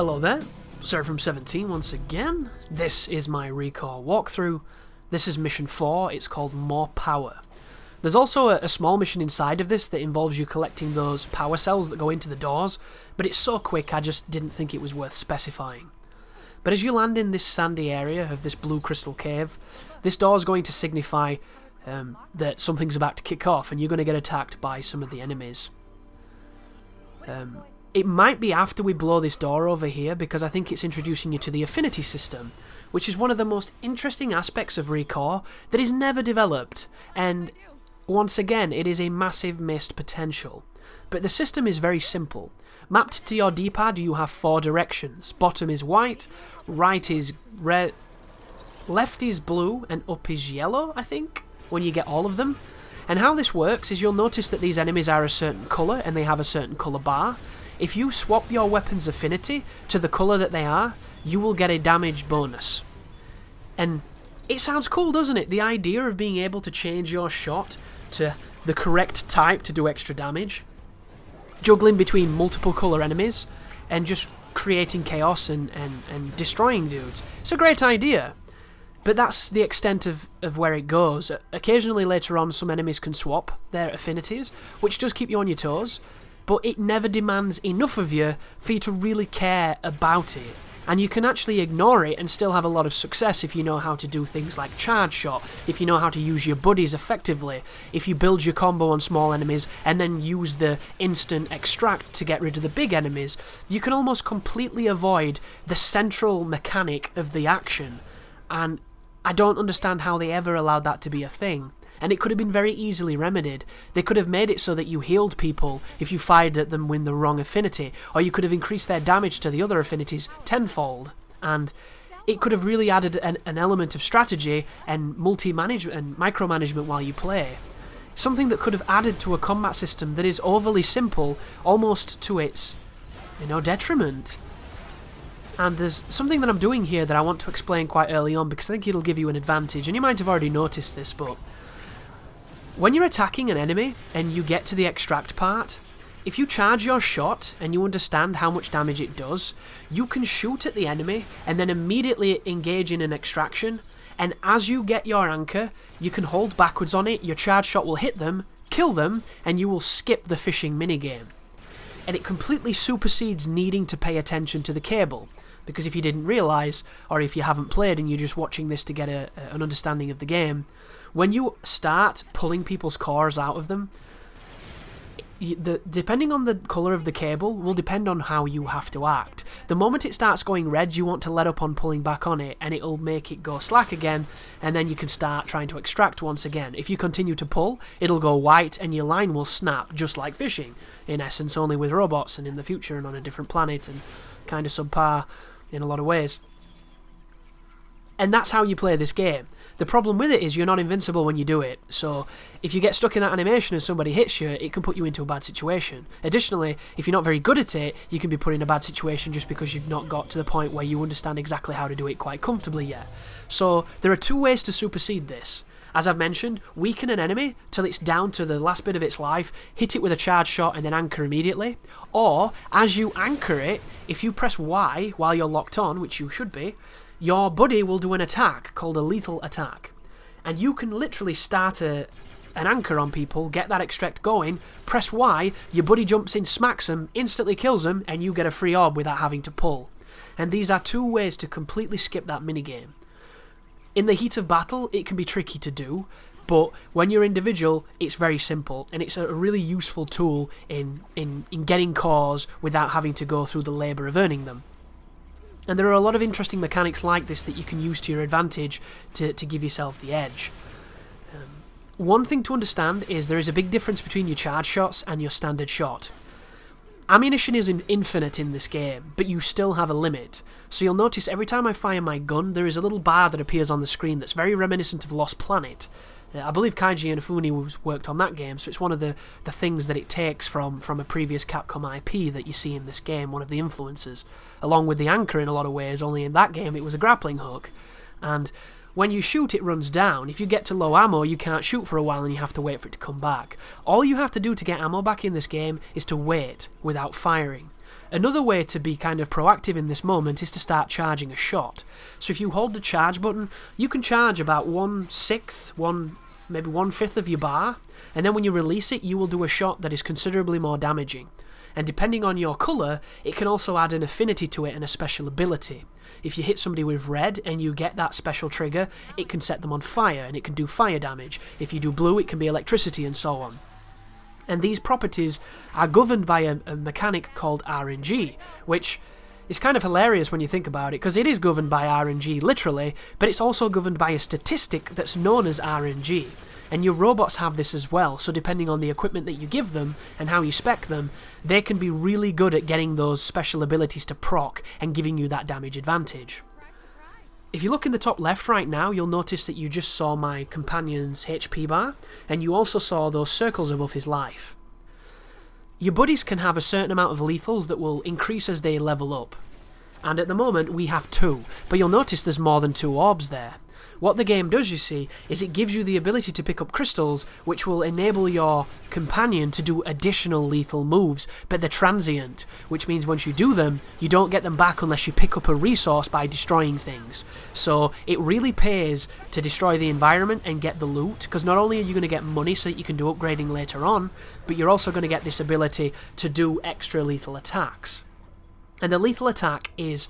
Hello there, Sir from 17 once again. This is my ReCore walkthrough. This is mission 4, it's called More Power. There's also a small mission inside of this that involves you collecting those power cells that go into the doors, but it's so quick I just didn't think it was worth specifying. But as you land in this sandy area of this blue crystal cave, this door is going to signify that something's about to kick off and you're going to get attacked by some of the enemies. It might be after we blow this door over here, because I think it's introducing you to the Affinity System, which is one of the most interesting aspects of ReCore that is never developed, and once again it is a massive missed potential. But the system is very simple. Mapped to your D-pad you have 4 directions. Bottom is white, right is red, left is blue, and up is yellow, I think, when you get all of them. And how this works is you'll notice that these enemies are a certain colour and they have a certain colour bar. If you swap your weapon's affinity to the colour that they are, you will get a damage bonus. And it sounds cool, doesn't it? The idea of being able to change your shot to the correct type to do extra damage, juggling between multiple colour enemies, and just creating chaos and destroying dudes. It's a great idea. But that's the extent of where it goes. Occasionally later on some enemies can swap their affinities, which does keep you on your toes, but it never demands enough of you for you to really care about it. And you can actually ignore it and still have a lot of success if you know how to do things like charge shot, if you know how to use your buddies effectively, if you build your combo on small enemies and then use the instant extract to get rid of the big enemies. You can almost completely avoid the central mechanic of the action, and I don't understand how they ever allowed that to be a thing. And it could have been very easily remedied. They could have made it so that you healed people if you fired at them with the wrong affinity, or you could have increased their damage to the other affinities tenfold, and it could have really added an element of strategy and multi-management and micromanagement while you play. Something that could have added to a combat system that is overly simple, almost to its, detriment. And there's something that I'm doing here that I want to explain quite early on, because I think it'll give you an advantage, and you might have already noticed this, but when you're attacking an enemy and you get to the extract part, if you charge your shot and you understand how much damage it does, you can shoot at the enemy and then immediately engage in an extraction, and as you get your anchor, you can hold backwards on it, your charge shot will hit them, kill them, and you will skip the fishing minigame. And it completely supersedes needing to pay attention to the cable, because if you didn't realise, or if you haven't played and you're just watching this to get an understanding of the game, when you start pulling people's cores out of them, depending on the colour of the cable will depend on how you have to act. The moment it starts going red, you want to let up on pulling back on it, and it'll make it go slack again, and then you can start trying to extract once again. If you continue to pull, it'll go white and your line will snap, just like fishing, in essence, only with robots and in the future and on a different planet and kind of subpar in a lot of ways. And that's how you play this game. The problem with it is you're not invincible when you do it, so if you get stuck in that animation and somebody hits you, it can put you into a bad situation. Additionally, if you're not very good at it, you can be put in a bad situation just because you've not got to the point where you understand exactly how to do it quite comfortably yet. So there are 2 ways to supersede this. As I've mentioned, weaken an enemy till it's down to the last bit of its life, hit it with a charge shot and then anchor immediately. Or, as you anchor it, if you press Y while you're locked on, which you should be, your buddy will do an attack called a lethal attack. And you can literally start an anchor on people, get that extract going, press Y, your buddy jumps in, smacks them, instantly kills them, and you get a free orb without having to pull. And these are 2 ways to completely skip that minigame. In the heat of battle, it can be tricky to do, but when you're individual, it's very simple, and it's a really useful tool in getting cores without having to go through the labour of earning them. And there are a lot of interesting mechanics like this that you can use to your advantage to give yourself the edge. One thing to understand is there is a big difference between your charge shots and your standard shot. Ammunition is infinite in this game, but you still have a limit. So you'll notice every time I fire my gun, there is a little bar that appears on the screen that's very reminiscent of Lost Planet. I believe Kaiji Inafune worked on that game, so it's one of the things that it takes from a previous Capcom IP that you see in this game, one of the influences, along with the anchor in a lot of ways, only in that game it was a grappling hook. And when you shoot, it runs down. If you get to low ammo, you can't shoot for a while and you have to wait for it to come back. All you have to do to get ammo back in this game is to wait without firing. Another way to be kind of proactive in this moment is to start charging a shot. So if you hold the charge button, you can charge about 1/6, maybe 1/5 of your bar, and then when you release it, you will do a shot that is considerably more damaging. And depending on your colour, it can also add an affinity to it and a special ability. If you hit somebody with red and you get that special trigger, it can set them on fire and it can do fire damage. If you do blue, it can be electricity and so on. And these properties are governed by a mechanic called RNG, which is kind of hilarious when you think about it, because it is governed by RNG literally, but it's also governed by a statistic that's known as RNG. And your robots have this as well, so depending on the equipment that you give them and how you spec them, they can be really good at getting those special abilities to proc and giving you that damage advantage. If you look in the top left right now, you'll notice that you just saw my companion's HP bar, and you also saw those circles above his life. Your buddies can have a certain amount of lethals that will increase as they level up. And at the moment, we have 2, but you'll notice there's more than 2 orbs there. What the game does, you see, is it gives you the ability to pick up crystals, which will enable your companion to do additional lethal moves, but they're transient, which means once you do them, you don't get them back unless you pick up a resource by destroying things. So it really pays to destroy the environment and get the loot, because not only are you going to get money so that you can do upgrading later on, but you're also going to get this ability to do extra lethal attacks. And the lethal attack is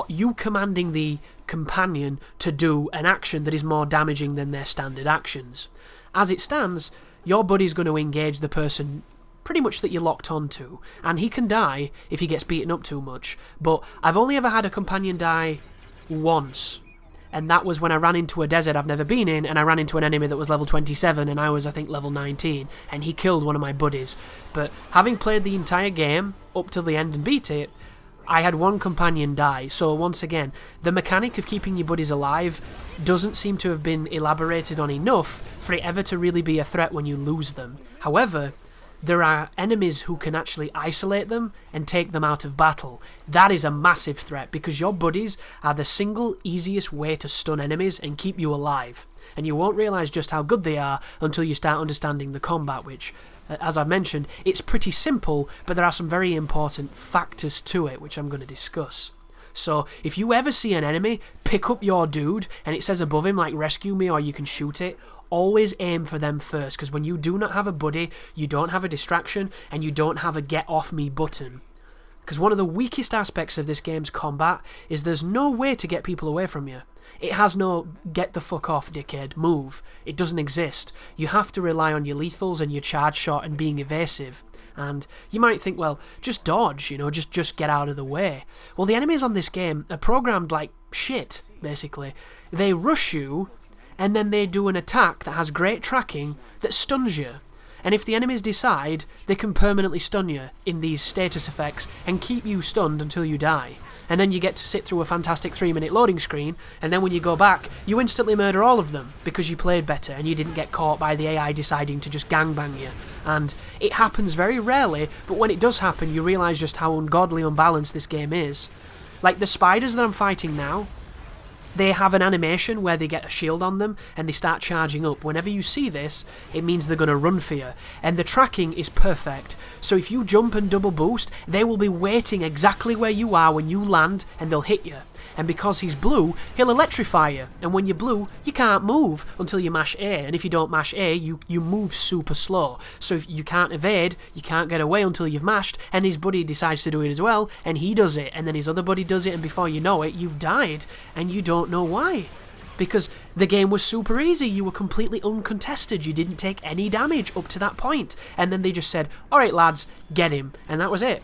you commanding the companion to do an action that is more damaging than their standard actions. As it stands, your buddy's going to engage the person pretty much that you're locked onto, and he can die if he gets beaten up too much, but I've only ever had a companion die once, and that was when I ran into a desert I've never been in, and I ran into an enemy that was level 27 and I was, I think, level 19, and he killed one of my buddies. But having played the entire game up till the end and beat it, I had one companion die, so once again, the mechanic of keeping your buddies alive doesn't seem to have been elaborated on enough for it ever to really be a threat when you lose them. However, there are enemies who can actually isolate them and take them out of battle. That is a massive threat, because your buddies are the single easiest way to stun enemies and keep you alive. And you won't realise just how good they are until you start understanding the combat, which, as I've mentioned, it's pretty simple, but there are some very important factors to it, which I'm going to discuss. So, if you ever see an enemy, pick up your dude, and it says above him, like, rescue me, or you can shoot it, always aim for them first, because when you do not have a buddy, you don't have a distraction, and you don't have a get off me button. Because one of the weakest aspects of this game's combat is there's no way to get people away from you. It has no get the fuck off dickhead move. It doesn't exist. You have to rely on your lethals and your charge shot and being evasive. And you might think, well, just dodge, just get out of the way. Well, the enemies on this game are programmed like shit, basically. They rush you, and then they do an attack that has great tracking that stuns you. And if the enemies decide, they can permanently stun you in these status effects and keep you stunned until you die. And then you get to sit through a fantastic 3-minute loading screen, and then when you go back, you instantly murder all of them because you played better and you didn't get caught by the AI deciding to just gangbang you. And it happens very rarely, but when it does happen, you realise just how ungodly unbalanced this game is. Like the spiders that I'm fighting now, they have an animation where they get a shield on them and they start charging up. Whenever you see this, it means they're going to run for you. And the tracking is perfect. So if you jump and double boost, they will be waiting exactly where you are when you land and they'll hit you. And because he's blue, he'll electrify you. And when you're blue, you can't move until you mash A. And if you don't mash A, you move super slow. So if you can't evade, you can't get away until you've mashed. And his buddy decides to do it as well. And he does it. And then his other buddy does it. And before you know it, you've died. And you don't know why. Because the game was super easy. You were completely uncontested. You didn't take any damage up to that point. And then they just said, alright lads, get him. And that was it.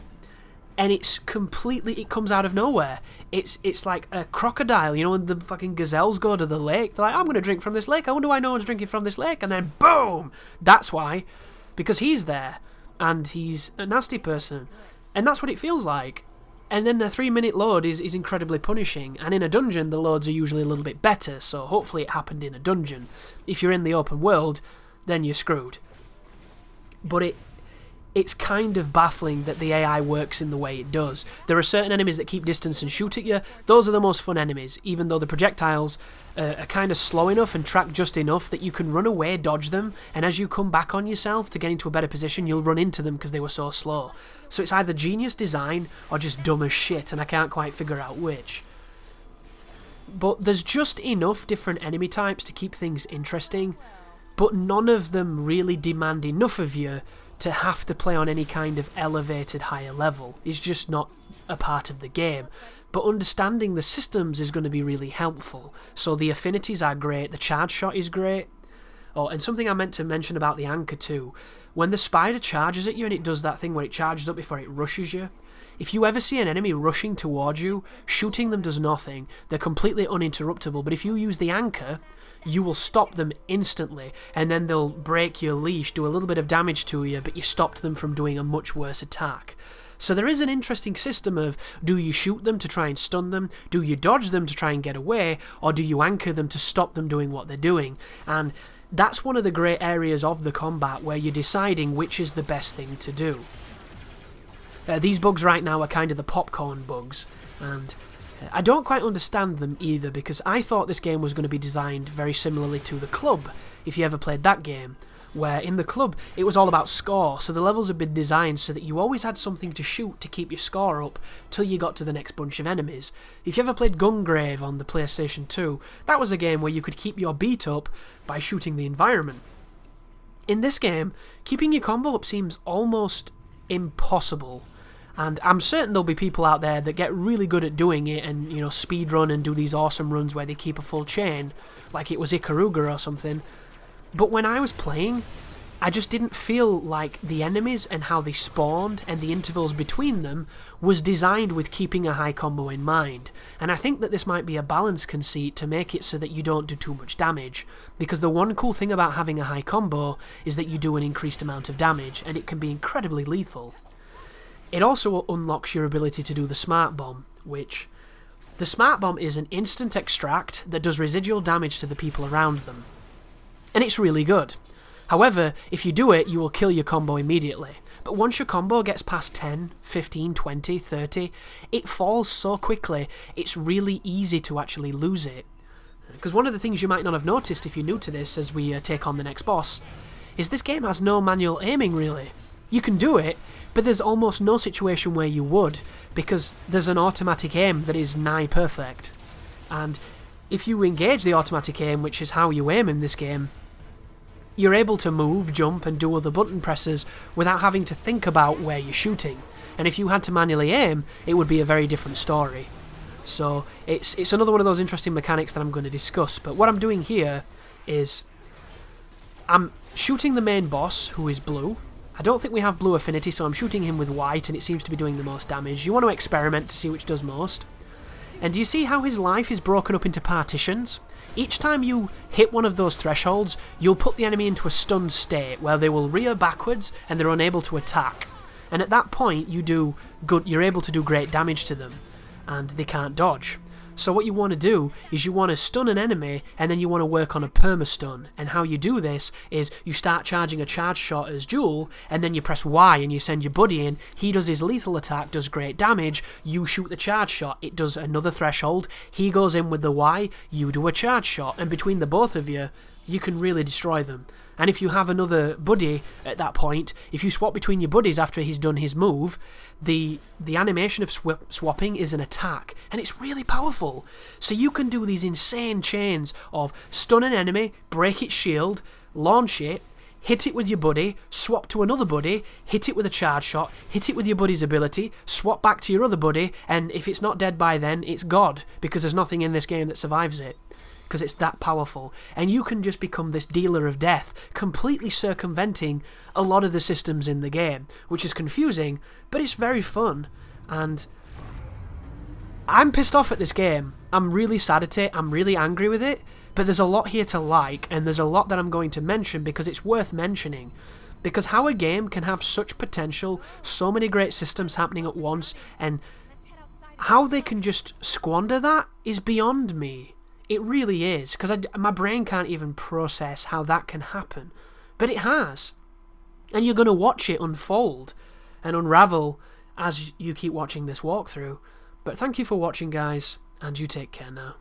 And it's completely, it comes out of nowhere. It's like a crocodile, when the fucking gazelles go to the lake. They're like, I'm going to drink from this lake. I wonder why no one's drinking from this lake. And then boom! That's why. Because he's there. And he's a nasty person. And that's what it feels like. And then the 3-minute load is incredibly punishing. And in a dungeon, the loads are usually a little bit better. So hopefully it happened in a dungeon. If you're in the open world, then you're screwed. But it's kind of baffling that the AI works in the way it does. There are certain enemies that keep distance and shoot at you. Those are the most fun enemies, even though the projectiles are kind of slow enough and track just enough that you can run away, dodge them, and as you come back on yourself to get into a better position, you'll run into them because they were so slow. So it's either genius design or just dumb as shit, and I can't quite figure out which. But there's just enough different enemy types to keep things interesting, but none of them really demand enough of you to have to play on any kind of elevated higher level. It's just not a part of the game. But understanding the systems is going to be really helpful. So the affinities are great, the charge shot is great. Oh, and something I meant to mention about the anchor too. When the spider charges at you and it does that thing where it charges up before it rushes you, if you ever see an enemy rushing towards you, shooting them does nothing. They're completely uninterruptible. But if you use the anchor, you will stop them instantly, and then they'll break your leash, do a little bit of damage to you, but you stopped them from doing a much worse attack. So there is an interesting system of, do you shoot them to try and stun them, do you dodge them to try and get away, or do you anchor them to stop them doing what they're doing? And that's one of the great areas of the combat where you're deciding which is the best thing to do. These bugs right now are kind of the popcorn bugs, and I don't quite understand them either, because I thought this game was going to be designed very similarly to The Club, if you ever played that game, where in The Club it was all about score, so the levels had been designed so that you always had something to shoot to keep your score up till you got to the next bunch of enemies. If you ever played Gungrave on the PlayStation 2, that was a game where you could keep your beat up by shooting the environment. In this game, keeping your combo up seems almost impossible. And I'm certain there'll be people out there that get really good at doing it and, you know, speedrun and do these awesome runs where they keep a full chain, like it was Ikaruga or something. But when I was playing, I just didn't feel like the enemies and how they spawned and the intervals between them was designed with keeping a high combo in mind. And I think that this might be a balance conceit to make it so that you don't do too much damage, because the one cool thing about having a high combo is that you do an increased amount of damage, and it can be incredibly lethal. It also unlocks your ability to do the Smart Bomb, which... The Smart Bomb is an instant extract that does residual damage to the people around them. And it's really good. However, if you do it, you will kill your combo immediately. But once your combo gets past 10, 15, 20, 30, it falls so quickly, it's really easy to actually lose it. Because one of the things you might not have noticed if you're new to this as we take on the next boss, is this game has no manual aiming really. You can do it, but there's almost no situation where you would, because there's an automatic aim that is nigh perfect. And if you engage the automatic aim, which is how you aim in this game, you're able to move, jump, and do other button presses without having to think about where you're shooting. And if you had to manually aim, it would be a very different story. So it's another one of those interesting mechanics that I'm going to discuss. But what I'm doing here is I'm shooting the main boss, who is blue. I don't think we have blue affinity, so I'm shooting him with white, and it seems to be doing the most damage. You want to experiment to see which does most. And do you see how his life is broken up into partitions? Each time you hit one of those thresholds, you'll put the enemy into a stunned state where they will rear backwards and they're unable to attack. And at that point, you're able to do great damage to them, and they can't dodge. So what you want to do is you want to stun an enemy, and then you want to work on a perma-stun. And how you do this is you start charging a charge shot as duel, and then you press Y and you send your buddy in. He does his lethal attack, does great damage. You shoot the charge shot, it does another threshold. He goes in with the Y, you do a charge shot, and between the both of you, you can really destroy them. And if you have another buddy at that point, if you swap between your buddies after he's done his move, the animation of swapping is an attack, and it's really powerful. So you can do these insane chains of stun an enemy, break its shield, launch it, hit it with your buddy, swap to another buddy, hit it with a charge shot, hit it with your buddy's ability, swap back to your other buddy, and if it's not dead by then, it's God, because there's nothing in this game that survives it. Because it's that powerful, and you can just become this dealer of death, completely circumventing a lot of the systems in the game, which is confusing, but it's very fun. And I'm pissed off at this game. I'm really sad at it, I'm really angry with it, but there's a lot here to like, and there's a lot that I'm going to mention because it's worth mentioning. Because how a game can have such potential, so many great systems happening at once, and how they can just squander that is beyond me. It really is, because my brain can't even process how that can happen. But it has. And you're going to watch it unfold and unravel as you keep watching this walkthrough. But thank you for watching, guys, and you take care now.